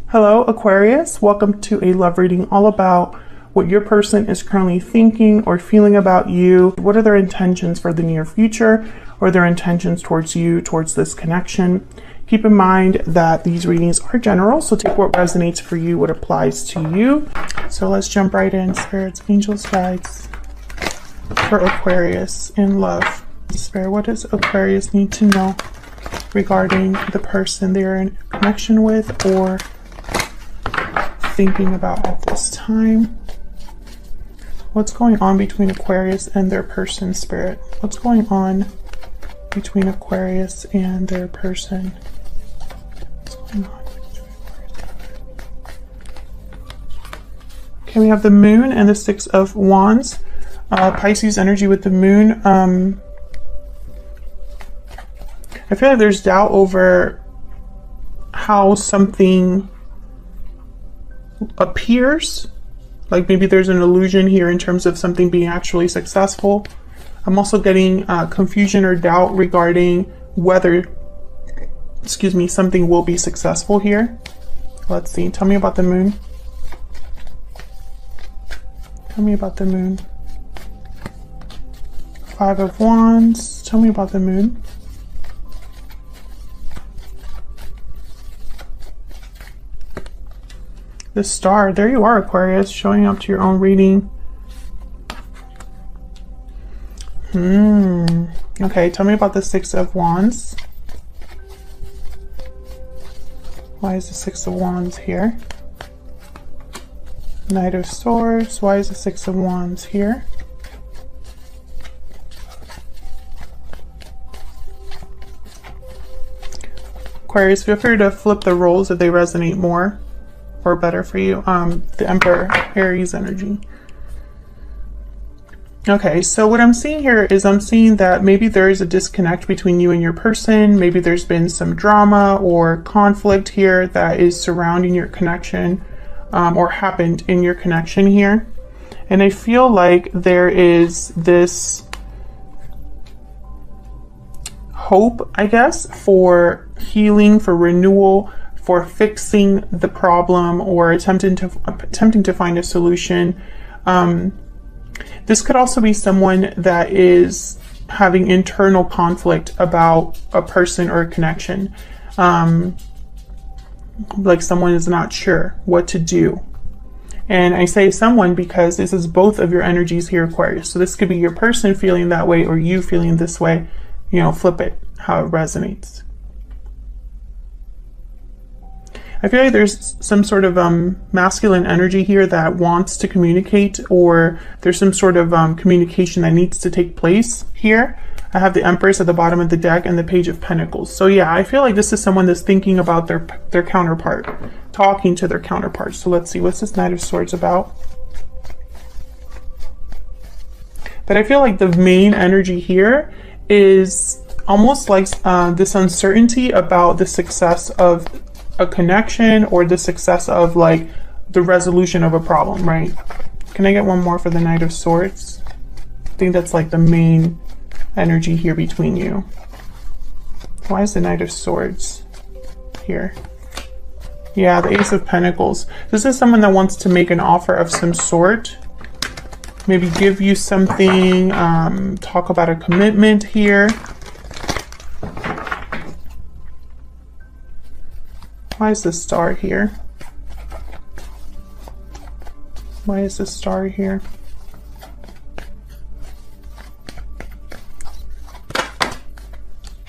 Hello, Aquarius. Welcome to a love reading all about what your person is currently thinking or feeling about you. What are their intentions for the near future or their intentions towards you, towards this connection? Keep in mind that these readings are general, so take what resonates for you, what applies to you. So let's jump right in. Spirits, angels, guides for Aquarius in love. Spirit, what does Aquarius need to know regarding the person they're in connection with or thinking about at this time? What's going on between Aquarius and their person, Spirit? What's going on between Aquarius and their person? What's going on between Aquarius? Okay, we have the Moon and the Six of Wands. Pisces energy with the Moon. I feel like there's doubt over how something appears, like maybe there's an illusion here in terms of something being actually successful. I'm also getting confusion or doubt regarding whether, something will be successful here. Let's see. Tell me about the Moon. Tell me about the Moon. Five of Wands. Tell me about the Moon. The Star. There you are, Aquarius, showing up to your own reading. Okay, tell me about the Six of Wands. Why is the Six of Wands here? Knight of Swords. Why is the Six of Wands here? Aquarius, feel free to flip the roles if they resonate more or better for you. The Emperor, Aries energy. Okay, so what I'm seeing here is I'm seeing that maybe there is a disconnect between you and your person. Maybe there's been some drama or conflict here that is surrounding your connection or happened in your connection here. And I feel like there is this hope, I guess, for healing, for renewal, for fixing the problem or attempting to find a solution. This could also be someone that is having internal conflict about a person or a connection. Like someone is not sure what to do. And I say someone because this is both of your energies here, Aquarius. So this could be your person feeling that way or you feeling this way. You know, flip it, how it resonates. I feel like there's some sort of masculine energy here that wants to communicate, or there's some sort of communication that needs to take place here. I have the Empress at the bottom of the deck and the Page of Pentacles. So yeah, I feel like this is someone that's thinking about their counterpart, talking to their counterpart. So let's see, what's this Knight of Swords about? But I feel like the main energy here is almost like this uncertainty about the success of a connection or the success of like the resolution of a problem, right? Can I get one more for the Knight of Swords? I think that's like the main energy here between you. Why is the Knight of Swords here? Yeah, the Ace of Pentacles. This is someone that wants to make an offer of some sort. Maybe give you something, talk about a commitment here. Why is the Star here? Why is the Star here?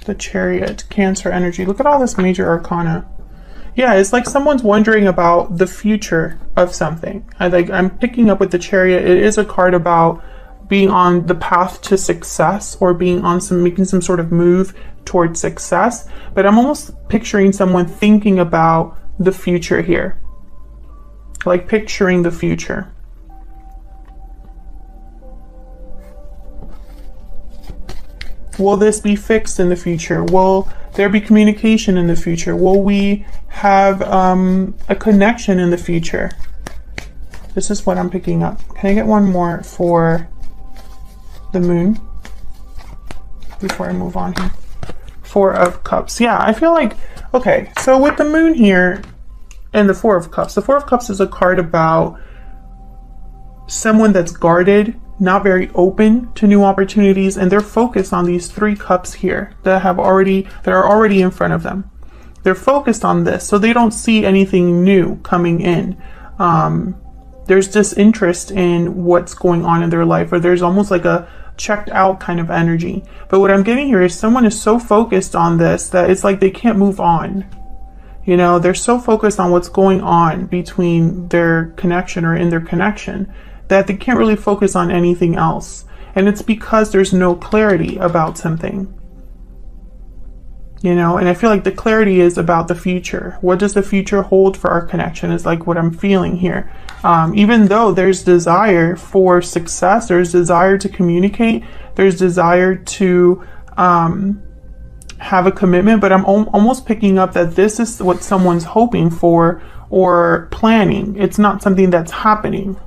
The Chariot, Cancer energy. Look at all this major arcana. Yeah, it's like someone's wondering about the future of something. I'm picking up with the Chariot. It is a card about being on the path to success or being on making some sort of move towards success. But I'm almost picturing someone thinking about the future here. Like picturing the future. Will this be fixed in the future? Will there be communication in the future? Will we have a connection in the future? This is what I'm picking up. Can I get one more for the Moon before I move on here? Four of Cups. Yeah, I feel like, okay, so with the Moon here, and the Four of Cups. The Four of Cups is a card about someone that's guarded, not very open to new opportunities, and they're focused on these 3 cups here that are already in front of them. They're focused on this, so they don't see anything new coming in. There's disinterest in what's going on in their life, or there's almost like a checked out kind of energy. But what I'm getting here is someone is so focused on this that it's like they can't move on. You know, they're so focused on what's going on between their connection or in their connection that they can't really focus on anything else. And it's because there's no clarity about something. You know, and I feel like the clarity is about the future. What does the future hold for our connection is like what I'm feeling here. Even though there's desire for success, there's desire to communicate, there's desire to have a commitment, but I'm almost picking up that this is what someone's hoping for or planning. It's not something that's happening.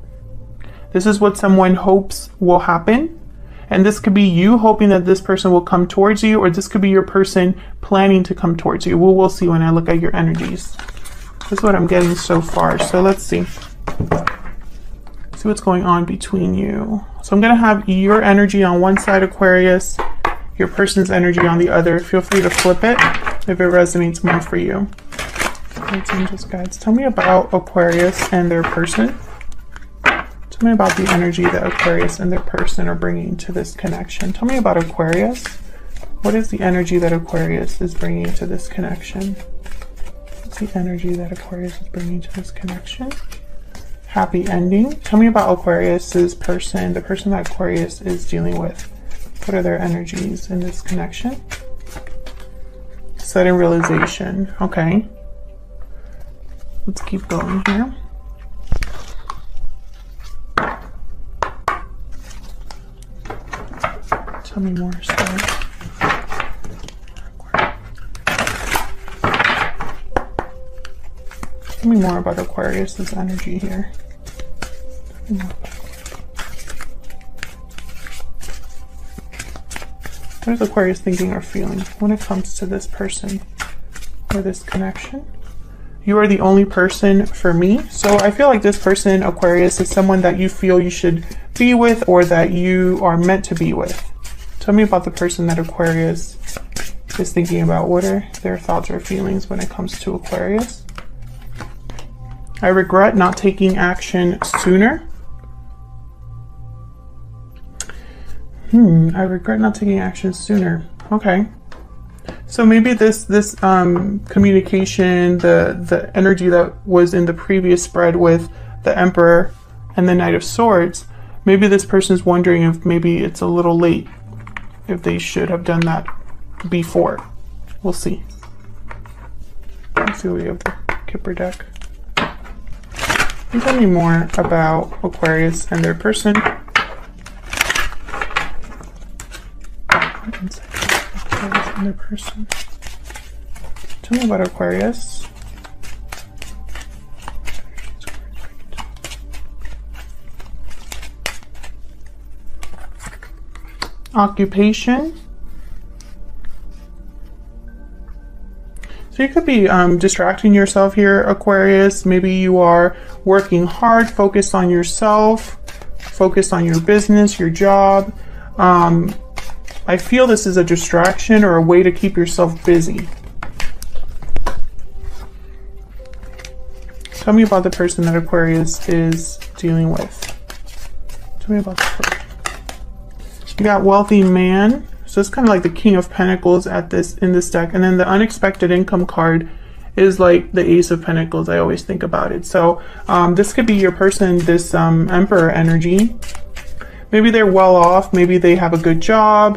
This is what someone hopes will happen. And this could be you hoping that this person will come towards you, or this could be your person planning to come towards you. We'll see when I look at your energies. This is what I'm getting so far. So let's see. See what's going on between you. So I'm going to have your energy on one side, Aquarius, your person's energy on the other. Feel free to flip it if it resonates more for you. Let's angels, guides. Tell me about Aquarius and their person. Tell me about the energy that Aquarius and their person are bringing to this connection. Tell me about Aquarius. What is the energy that Aquarius is bringing to this connection? What's the energy that Aquarius is bringing to this connection? Happy ending. Tell me about Aquarius's person, the person that Aquarius is dealing with. What are their energies in this connection? Sudden realization. Okay. Let's keep going here. Tell me more, sorry. Tell me more about Aquarius's energy here. What is Aquarius thinking or feeling when it comes to this person or this connection? You are the only person for me. So I feel like this person, Aquarius, is someone that you feel you should be with or that you are meant to be with. Tell me about the person that Aquarius is thinking about. What are their thoughts or feelings when it comes to Aquarius? I regret not taking action sooner. I regret not taking action sooner. Okay. So maybe this communication, the energy that was in the previous spread with the Emperor and the Knight of Swords, maybe this person's wondering if maybe it's a little late, if they should have done that before. We'll see. Let's see what we have the Kipper deck. Tell me more about Aquarius and their person. Aquarius and their person. Tell me about Aquarius. Occupation. So you could be distracting yourself here, Aquarius. Maybe you are working hard, focused on yourself, focused on your business, your job. I feel this is a distraction or a way to keep yourself busy. Tell me about the person that Aquarius is dealing with. Tell me about the person. You got wealthy man. So it's kind of like the King of Pentacles in this deck. And then the unexpected income card is like the Ace of Pentacles. I always think about it. So this could be your person, this Emperor energy. Maybe they're well off. Maybe they have a good job.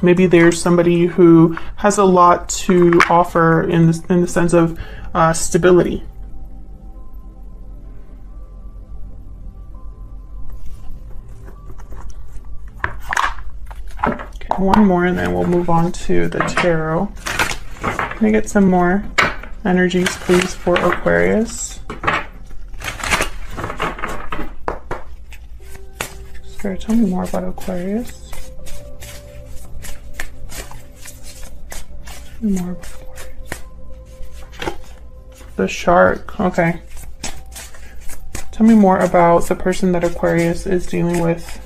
Maybe there's somebody who has a lot to offer in the sense of stability. One more and then we'll move on to the tarot. Can I get some more energies, please, for Aquarius? Spirit, tell me more about Aquarius. Tell me more about Aquarius. The shark. Okay. Tell me more about the person that Aquarius is dealing with.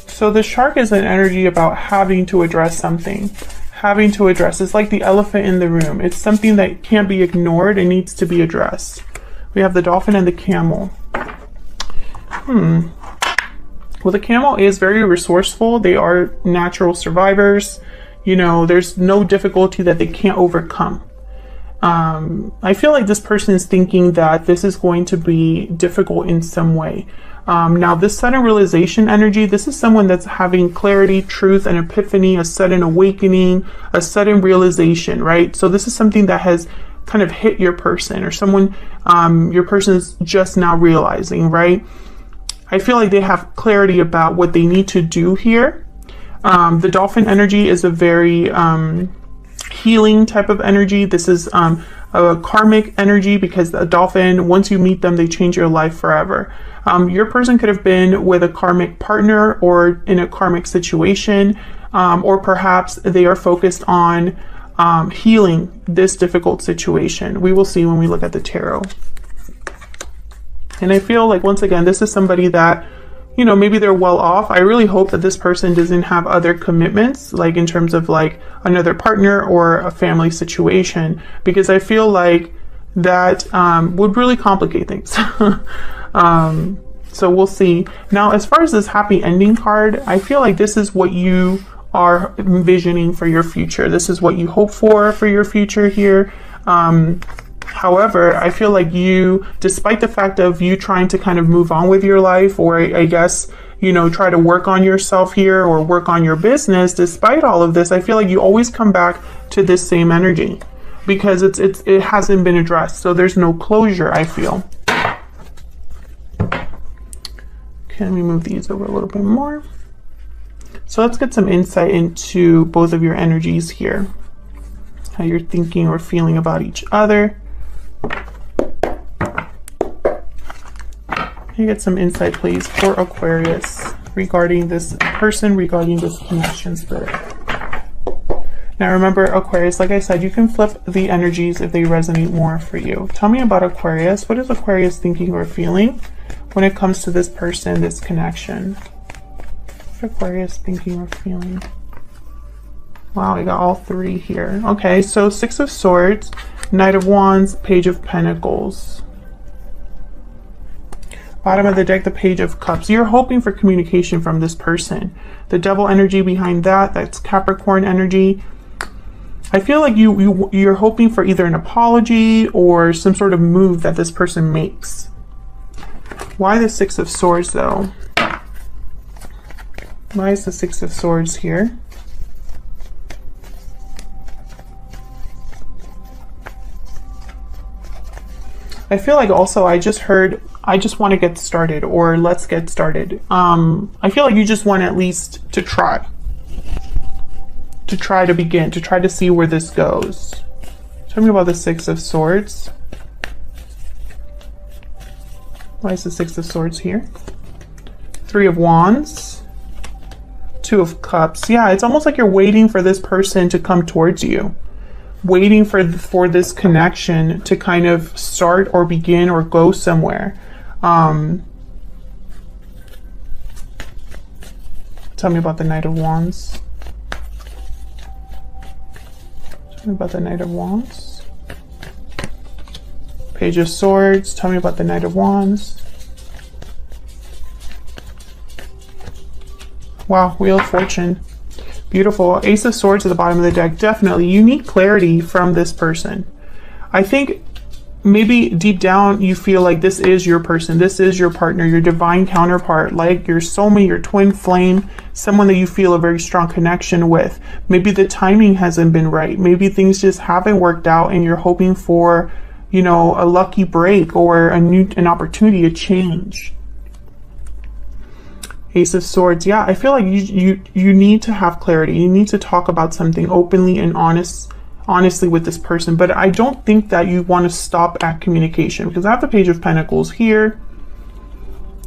So the shark is an energy about having to address something. Having to address. It's like the elephant in the room. It's something that can't be ignored. It needs to be addressed. We have the dolphin and the camel. Well, the camel is very resourceful. They are natural survivors. You know, there's no difficulty that they can't overcome. I feel like this person is thinking that this is going to be difficult in some way. Now, this sudden realization energy, this is someone that's having clarity, truth, and epiphany, a sudden awakening, a sudden realization, right? So this is something that has kind of hit your person, or someone, your person is just now realizing, right? I feel like they have clarity about what they need to do here. The dolphin energy is a very healing type of energy. This is a karmic energy, because the dolphin, once you meet them, they change your life forever. Your person could have been with a karmic partner or in a karmic situation, or perhaps they are focused on healing this difficult situation. We will see when we look at the tarot. And I feel like, once again, this is somebody that, you know, maybe they're well off. I really hope that this person doesn't have other commitments, like in terms of like another partner or a family situation, because I feel like that would really complicate things. So we'll see. Now, as far as this happy ending card, I feel like this is what you are envisioning for your future. This is what you hope for your future here. However, I feel like you, despite the fact of you trying to kind of move on with your life, or I guess, you know, try to work on yourself here or work on your business, despite all of this, I feel like you always come back to this same energy, because it hasn't been addressed. So there's no closure, I feel. Okay, let me move these over a little bit more. So let's get some insight into both of your energies here, how you're thinking or feeling about each other. Can you get some insight, please, for Aquarius regarding this person, regarding this connection spirit? Now remember, Aquarius, like I said, you can flip the energies if they resonate more for you. Tell me about Aquarius. What is Aquarius thinking or feeling when it comes to this person, this connection? What Aquarius thinking or feeling? Wow, we got all three here. Okay, so Six of Swords, Knight of Wands, Page of Pentacles. Bottom of the deck, the Page of Cups. You're hoping for communication from this person. The Devil energy behind that, that's Capricorn energy. I feel like you're hoping for either an apology or some sort of move that this person makes. Why the Six of Swords, though? Why is the Six of Swords here? I feel like also I just heard, I just want to get started, or let's get started. I feel like you just want at least to try to begin, to try to see where this goes. Tell me about the Six of Swords. Why is the Six of Swords here? Three of Wands, Two of Cups. Yeah, it's almost like you're waiting for this person to come towards you. Waiting for this connection to kind of start or begin or go somewhere. Tell me about the Knight of Wands. Tell me about the Knight of Wands. Page of Swords. Tell me about the Knight of Wands. Wow, Wheel of Fortune. Beautiful. Ace of Swords at the bottom of the deck. Definitely, you need clarity from this person. I think maybe deep down you feel like this is your person. This is your partner, your divine counterpart, like your soulmate, your twin flame, someone that you feel a very strong connection with. Maybe the timing hasn't been right. Maybe things just haven't worked out and you're hoping for, you know, a lucky break or an opportunity, a change. Ace of Swords. Yeah, I feel like you need to have clarity. You need to talk about something openly and honestly with this person. But I don't think that you want to stop at communication, because I have the Page of Pentacles here.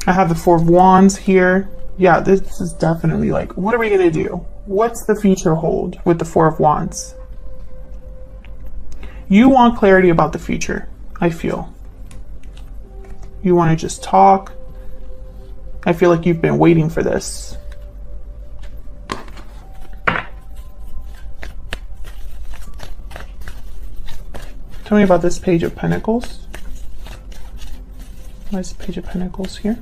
I have the Four of Wands here. Yeah, this is definitely like, what are we going to do? What's the future hold with the Four of Wands? You want clarity about the future, I feel. You want to just talk. I feel like you've been waiting for this. Tell me about this Page of Pentacles. Why is the Page of Pentacles here?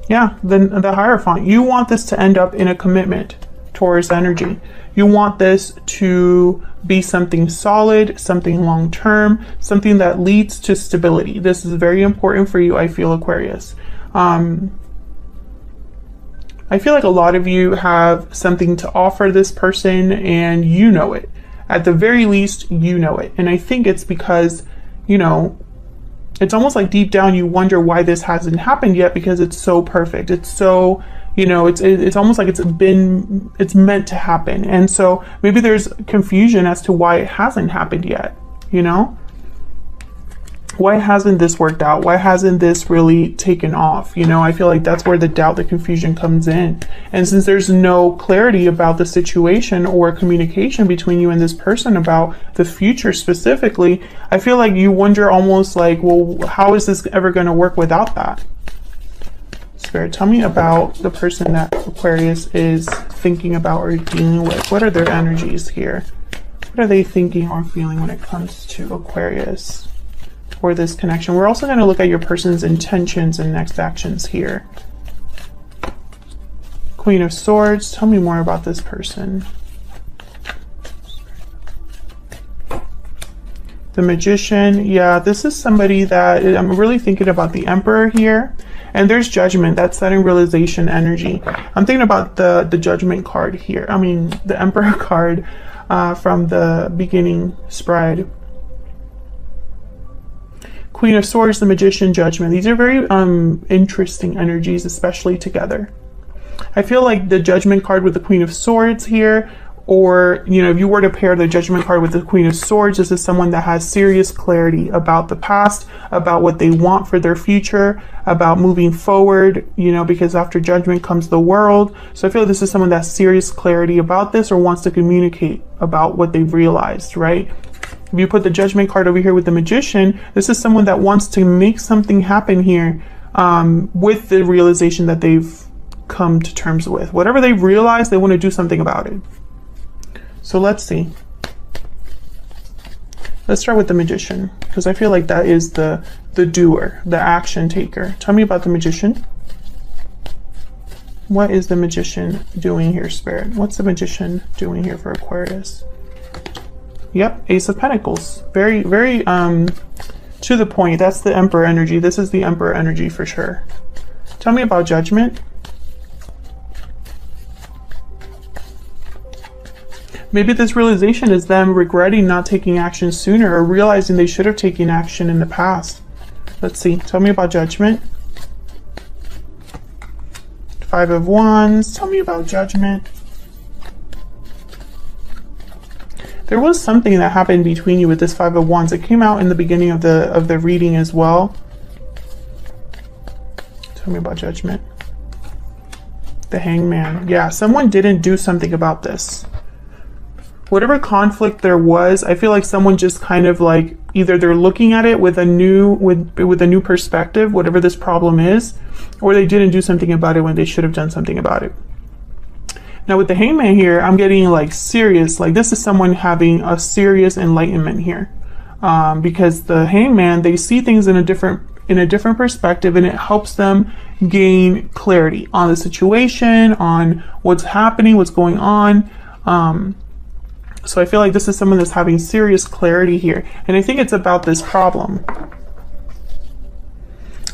Yeah, the Hierophant. You want this to end up in a commitment, Taurus energy. You want this to be something solid, something long-term, something that leads to stability. This is very important for you, I feel, Aquarius. I feel like a lot of you have something to offer this person and you know it. At the very least, you know it. And I think it's because, you know, it's almost like deep down you wonder why this hasn't happened yet, because it's so perfect. It's so, you know, it's almost like it's meant to happen. And so maybe there's confusion as to why it hasn't happened yet, you know? Why hasn't this worked out? Why hasn't this really taken off? You know, I feel like that's where the doubt, the confusion comes in. And since there's no clarity about the situation or communication between you and this person about the future specifically, I feel like you wonder almost like, well, how is this ever going to work without that? Spirit, tell me about the person that Aquarius is thinking about or dealing with. What are their energies here? What are they thinking or feeling when it comes to Aquarius? For this connection. We're also going to look at your person's intentions and next actions here. Queen of Swords, tell me more about this person. The Magician, yeah, this is somebody that I'm really thinking about the Emperor here. And there's Judgment, that's sudden realization energy. I'm thinking about the Judgment card here. I mean, the Emperor card from the beginning spread. Queen of Swords, the Magician, Judgment. These are very interesting energies, especially together. I feel like the Judgment card with the Queen of Swords here, or, you know, if you were to pair the Judgment card with the Queen of Swords, this is someone that has serious clarity about the past, about what they want for their future, about moving forward, you know, because after Judgment comes the World. So I feel like this is someone that has serious clarity about this or wants to communicate about what they've realized, right? If you put the Judgment card over here with the Magician, this is someone that wants to make something happen here with the realization that they've come to terms with. Whatever they've realized, they want to do something about it. So let's see. Let's start with the Magician, because I feel like that is the doer, the action taker. Tell me about the Magician. What is the Magician doing here, Spirit? What's the Magician doing here for Aquarius? Yep, Ace of Pentacles. Very, very to the point. That's the Emperor energy. This is the Emperor energy for sure. Tell me about Judgment. Maybe this realization is them regretting not taking action sooner or realizing they should have taken action in the past. Let's see. Tell me about Judgment. Five of Wands. Tell me about Judgment. There was something that happened between you with this Five of Wands. It came out in the beginning of the reading as well. Tell me about Judgment. The Hangman. Yeah, someone didn't do something about this. Whatever conflict there was, I feel like someone just kind of like either they're looking at it with a new perspective, whatever this problem is, or they didn't do something about it when they should have done something about it. Now with the Hangman here, I'm getting like serious, like this is someone having a serious enlightenment here. Because the Hangman, they see things in a different perspective, and it helps them gain clarity on the situation, on what's happening, what's going on. So I feel like this is someone that's having serious clarity here. And I think it's about this problem.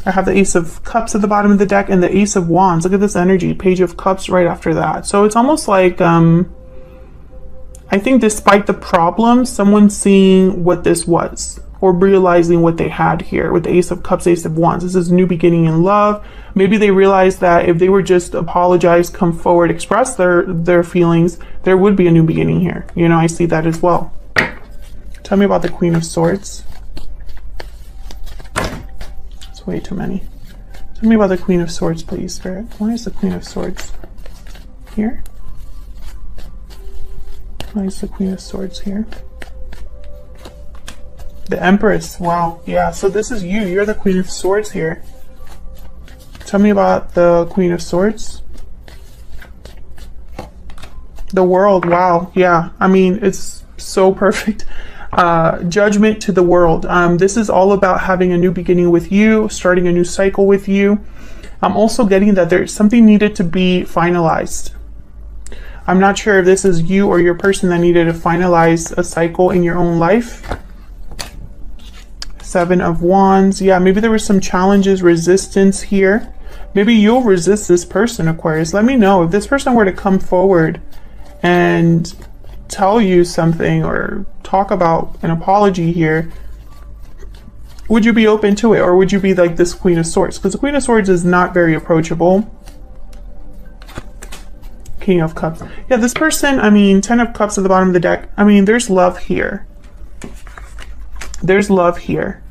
I have the Ace of Cups at the bottom of the deck and the Ace of Wands. Look at this energy. Page of Cups right after that. So it's almost like, I think despite the problem, someone's seeing what this was or realizing what they had here with the Ace of Cups, Ace of Wands. This is a new beginning in love. Maybe they realized that if they were just apologize, come forward, express their feelings, there would be a new beginning here. You know, I see that as well. Tell me about the Queen of Swords. It's way too many. Tell me about the Queen of Swords, please, Spirit. Why is the Queen of Swords here? Why is the Queen of Swords here? The Empress. Wow. Yeah, so this is you. You're the Queen of Swords here. Tell me about the Queen of Swords. The World. Wow. Yeah. I mean, it's so perfect. Judgment to the world. This is all about having a new beginning with you, starting a new cycle with you. I'm also getting that there's something needed to be finalized. I'm not sure if this is you or your person that needed to finalize a cycle in your own life. Seven of Wands. Yeah, maybe there were some challenges, resistance here. Maybe you'll resist this person, Aquarius. Let me know if this person were to come forward and tell you something or talk about an apology here. Would you be open to it, or would you be like this Queen of Swords? Because the Queen of Swords is not very approachable. King of Cups. Yeah, this person, I mean, 10 of Cups at the bottom of the deck. I mean, there's love here. There's love here.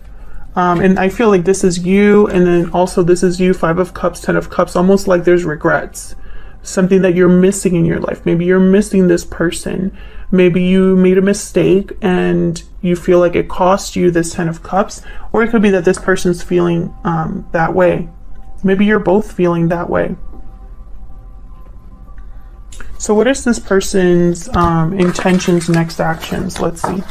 And I feel like this is you, and then also this is you, 5 of Cups, 10 of Cups, almost like there's regrets. Something that you're missing in your life. Maybe you're missing this person. Maybe you made a mistake and you feel like it cost you this 10 of Cups, or it could be that this person's feeling that way. Maybe you're both feeling that way. So what is this person's intentions, next actions? Let's see.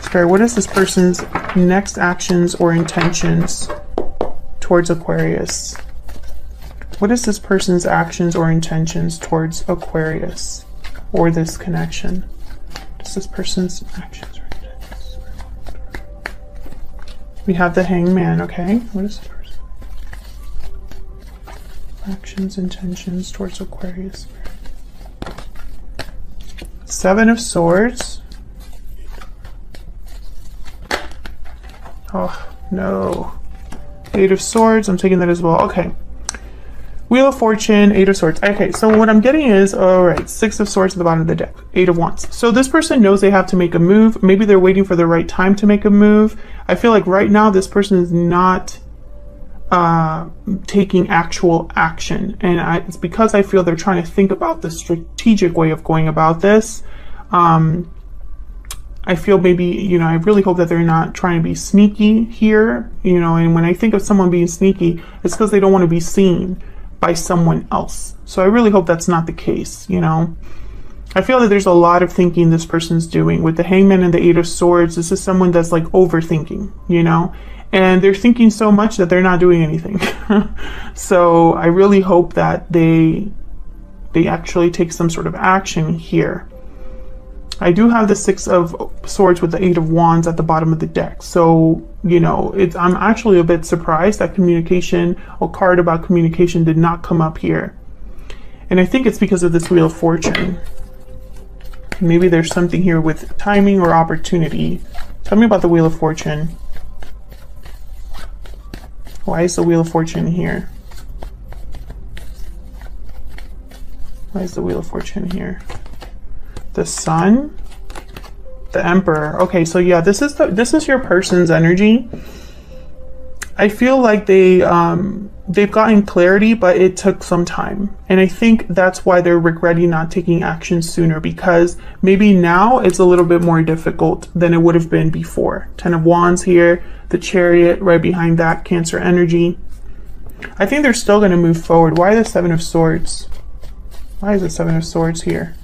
Spirit, what is this person's next actions or intentions towards Aquarius? What is this person's actions or intentions towards Aquarius or this connection? What is this person's actions or intentions? We have the Hangman, okay? What is this person? Actions, intentions towards Aquarius. Seven of Swords. Oh, no. 8 of Swords, I'm taking that as well. Okay. Wheel of Fortune, 8 of Swords. Okay, so what I'm getting is, all right, 6 of Swords at the bottom of the deck, 8 of Wands. So this person knows they have to make a move. Maybe they're waiting for the right time to make a move. I feel like right now this person is not taking actual action. And it's because I feel they're trying to think about the strategic way of going about this. I feel maybe, you know, I really hope that they're not trying to be sneaky here, you know, and when I think of someone being sneaky, it's because they don't want to be seen by someone else. So I really hope that's not the case, you know. I feel that there's a lot of thinking this person's doing. With the Hangman and the 8 of Swords, this is someone that's like overthinking, you know, and they're thinking so much that they're not doing anything. So I really hope that they actually take some sort of action here. I do have the 6 of Swords with the 8 of Wands at the bottom of the deck. So, you know, I'm actually a bit surprised that communication, a card about communication, did not come up here. And I think it's because of this Wheel of Fortune. Maybe there's something here with timing or opportunity. Tell me about the Wheel of Fortune. Why is the Wheel of Fortune here? Why is the Wheel of Fortune here? The Sun, the Emperor. Okay, so yeah, this is your person's energy. I feel like they've gotten clarity, but it took some time, and I think that's why they're regretting not taking action sooner, because maybe now it's a little bit more difficult than it would have been before. 10 of Wands here, the Chariot right behind that, Cancer energy. I think they're still going to move forward. Why the 7 of Swords? Why is the 7 of Swords here?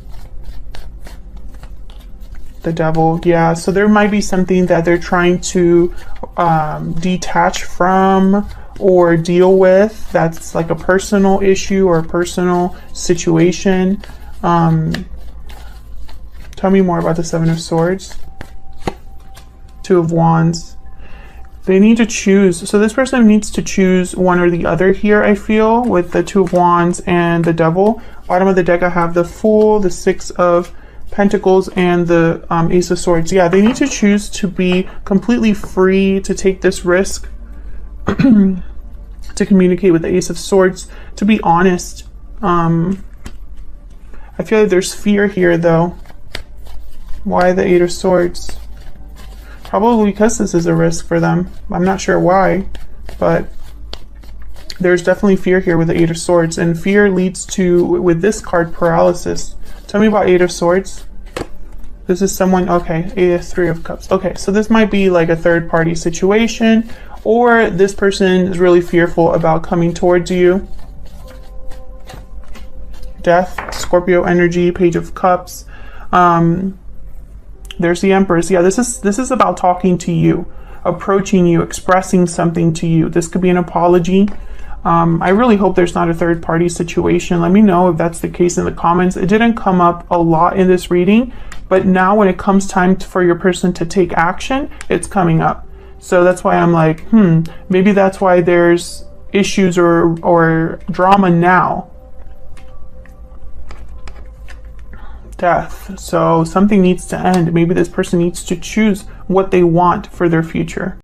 The Devil. Yeah, so there might be something that they're trying to detach from or deal with that's like a personal issue or a personal situation. Tell me more about the 7 of Swords. 2 of Wands. They need to choose. So this person needs to choose one or the other here, I feel, with the 2 of Wands and the Devil. Bottom of the deck, I have the Fool, the 6 of Pentacles, and the Ace of Swords. Yeah, they need to choose to be completely free to take this risk, to communicate with the Ace of Swords, to be honest. I feel like there's fear here, though. Why the 8 of Swords? Probably because this is a risk for them. I'm not sure why, but there's definitely fear here with the 8 of Swords, and fear leads to, with this card, paralysis. Tell me about 8 of Swords. This is someone, okay, Three of Cups. Okay, so this might be like a third party situation, or this person is really fearful about coming towards you. Death, Scorpio energy, Page of Cups. There's the Empress. Yeah, this is about talking to you, approaching you, expressing something to you. This could be an apology. I really hope there's not a third party situation. Let me know if that's the case in the comments. It didn't come up a lot in this reading, but now when it comes time for your person to take action, it's coming up. So that's why I'm like, maybe that's why there's issues or drama now. Death. So something needs to end. Maybe this person needs to choose what they want for their future.